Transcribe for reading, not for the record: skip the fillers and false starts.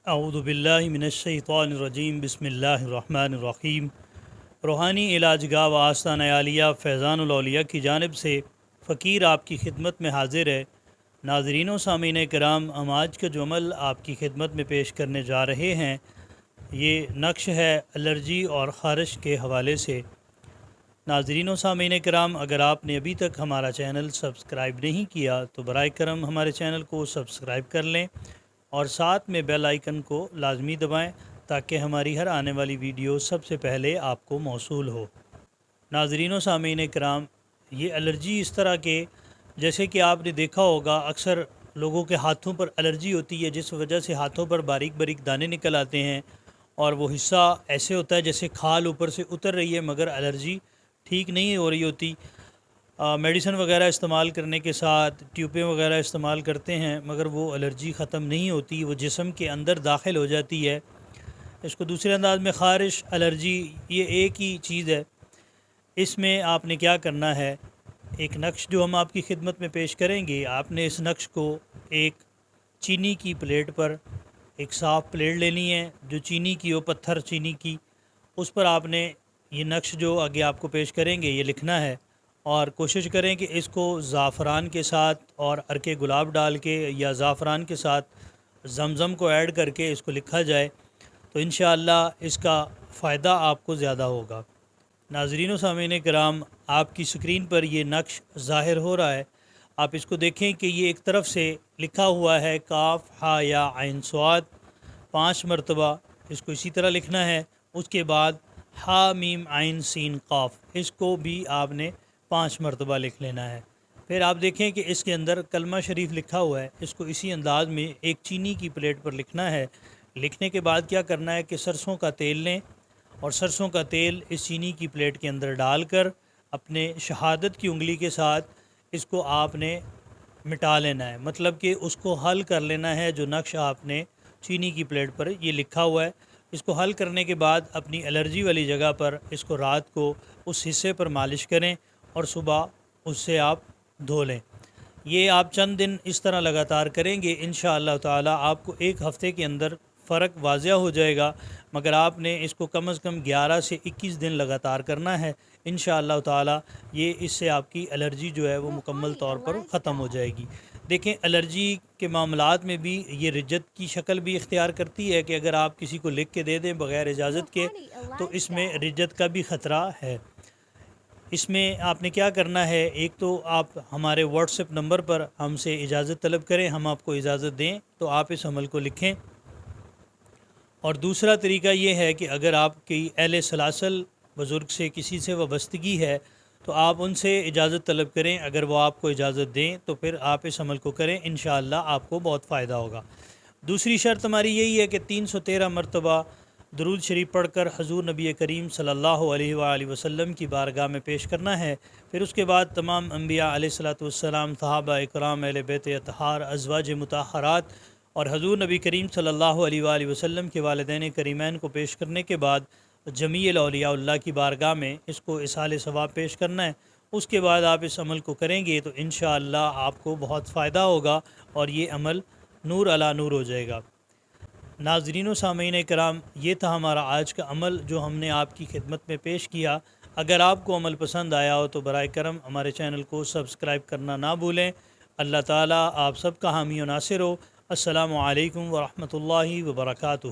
اعوذ باللہ من الشیطان الرجیم بسم اللہ الرحمن الرحیم۔ روحانی علاج گاہ و آستانہ عالیہ فیضان الاولیاء کی جانب سے فقیر آپ کی خدمت میں حاضر ہے۔ ناظرین و سامعین کرام، ہم آج کا جو عمل آپ کی خدمت میں پیش کرنے جا رہے ہیں یہ نقش ہے الرجی اور خارش کے حوالے سے۔ ناظرین و سامعین کرام، اگر آپ نے ابھی تک ہمارا چینل سبسکرائب نہیں کیا تو برائے کرم ہمارے چینل کو سبسکرائب کر لیں اور ساتھ میں بیل آئیکن کو لازمی دبائیں تاکہ ہماری ہر آنے والی ویڈیو سب سے پہلے آپ کو موصول ہو۔ ناظرین و سامعین کرام، یہ الرجی اس طرح کے جیسے کہ آپ نے دیکھا ہوگا اکثر لوگوں کے ہاتھوں پر الرجی ہوتی ہے، جس وجہ سے ہاتھوں پر باریک باریک دانے نکل آتے ہیں اور وہ حصہ ایسے ہوتا ہے جیسے کھال اوپر سے اتر رہی ہے، مگر الرجی ٹھیک نہیں ہو رہی ہوتی۔ میڈیسن وغیرہ استعمال کرنے کے ساتھ ٹیوبیں وغیرہ استعمال کرتے ہیں مگر وہ الرجی ختم نہیں ہوتی، وہ جسم کے اندر داخل ہو جاتی ہے۔ اس کو دوسرے انداز میں خارش الرجی یہ ایک ہی چیز ہے۔ اس میں آپ نے کیا کرنا ہے، ایک نقش جو ہم آپ کی خدمت میں پیش کریں گے، آپ نے اس نقش کو ایک چینی کی پلیٹ پر، ایک صاف پلیٹ لینی ہے جو چینی کی ہو، پتھر چینی کی، اس پر آپ نے یہ نقش جو آگے آپ کو پیش کریں گے یہ لکھنا ہے، اور کوشش کریں کہ اس کو زعفران کے ساتھ اور عرق گلاب ڈال کے یا زعفران کے ساتھ زمزم کو ایڈ کر کے اس کو لکھا جائے تو انشاءاللہ اس کا فائدہ آپ کو زیادہ ہوگا۔ ناظرین و سامعین کرام، آپ کی سکرین پر یہ نقش ظاہر ہو رہا ہے، آپ اس کو دیکھیں کہ یہ ایک طرف سے لکھا ہوا ہے کاف ہا یا عین صاد 5 مرتبہ، اس کو اسی طرح لکھنا ہے۔ اس کے بعد ہا میم عین سین قاف، اس کو بھی آپ نے 5 مرتبہ لکھ لینا ہے۔ پھر آپ دیکھیں کہ اس کے اندر کلمہ شریف لکھا ہوا ہے، اس کو اسی انداز میں ایک چینی کی پلیٹ پر لکھنا ہے۔ لکھنے کے بعد کیا کرنا ہے کہ سرسوں کا تیل لیں اور سرسوں کا تیل اس چینی کی پلیٹ کے اندر ڈال کر اپنے شہادت کی انگلی کے ساتھ اس کو آپ نے مٹا لینا ہے، مطلب کہ اس کو حل کر لینا ہے جو نقش آپ نے چینی کی پلیٹ پر یہ لکھا ہوا ہے۔ اس کو حل کرنے کے بعد اپنی الرجی والی جگہ پر اس کو رات کو اس حصے پر مالش کریں اور صبح اس سے آپ دھو لیں۔ یہ آپ چند دن اس طرح لگاتار کریں گے، انشاءاللہ تعالی آپ کو ایک ہفتے کے اندر فرق واضح ہو جائے گا، مگر آپ نے اس کو کم از کم 11 سے 21 دن لگاتار کرنا ہے۔ انشاءاللہ تعالی یہ اس سے آپ کی الرجی جو ہے وہ مکمل طور پر ختم ہو جائے گی۔ دیکھیں، الرجی کے معاملات میں بھی یہ رجت کی شکل بھی اختیار کرتی ہے کہ اگر آپ کسی کو لکھ کے دے دیں بغیر اجازت کے تو اس میں رجت کا بھی خطرہ ہے۔ اس میں آپ نے کیا کرنا ہے، ایک تو آپ ہمارے واٹس ایپ نمبر پر ہم سے اجازت طلب کریں، ہم آپ کو اجازت دیں تو آپ اس عمل کو لکھیں، اور دوسرا طریقہ یہ ہے کہ اگر آپ کی اہل سلاسل بزرگ سے کسی سے وابستگی ہے تو آپ ان سے اجازت طلب کریں، اگر وہ آپ کو اجازت دیں تو پھر آپ اس عمل کو کریں، انشاءاللہ آپ کو بہت فائدہ ہوگا۔ دوسری شرط ہماری یہی ہے کہ 313 مرتبہ درود شریف پڑھ کر حضور نبی کریم صلی اللہ علیہ وآلہ وسلم کی بارگاہ میں پیش کرنا ہے۔ پھر اس کے بعد تمام انبیاء علیہ الصلوۃ والسلام، صحابہ اکرام، اہل بیت اطہار، ازواج مطہرات اور حضور نبی کریم صلی اللہ علیہ وآلہ وسلم کے والدین کریمین کو پیش کرنے کے بعد جمیع الاولیاء اللہ کی بارگاہ میں اس کو اصال ثواب پیش کرنا ہے۔ اس کے بعد آپ اس عمل کو کریں گے تو انشاءاللہ آپ کو بہت فائدہ ہوگا اور یہ عمل نور علی نور ہو جائے گا۔ ناظرین و سامعین کرام، یہ تھا ہمارا آج کا عمل جو ہم نے آپ کی خدمت میں پیش کیا۔ اگر آپ کو عمل پسند آیا ہو تو برائے کرم ہمارے چینل کو سبسکرائب کرنا نہ بھولیں۔ اللہ تعالیٰ آپ سب کا حامی و ناصر ہو۔ السلام علیکم ورحمۃ اللہ وبرکاتہ۔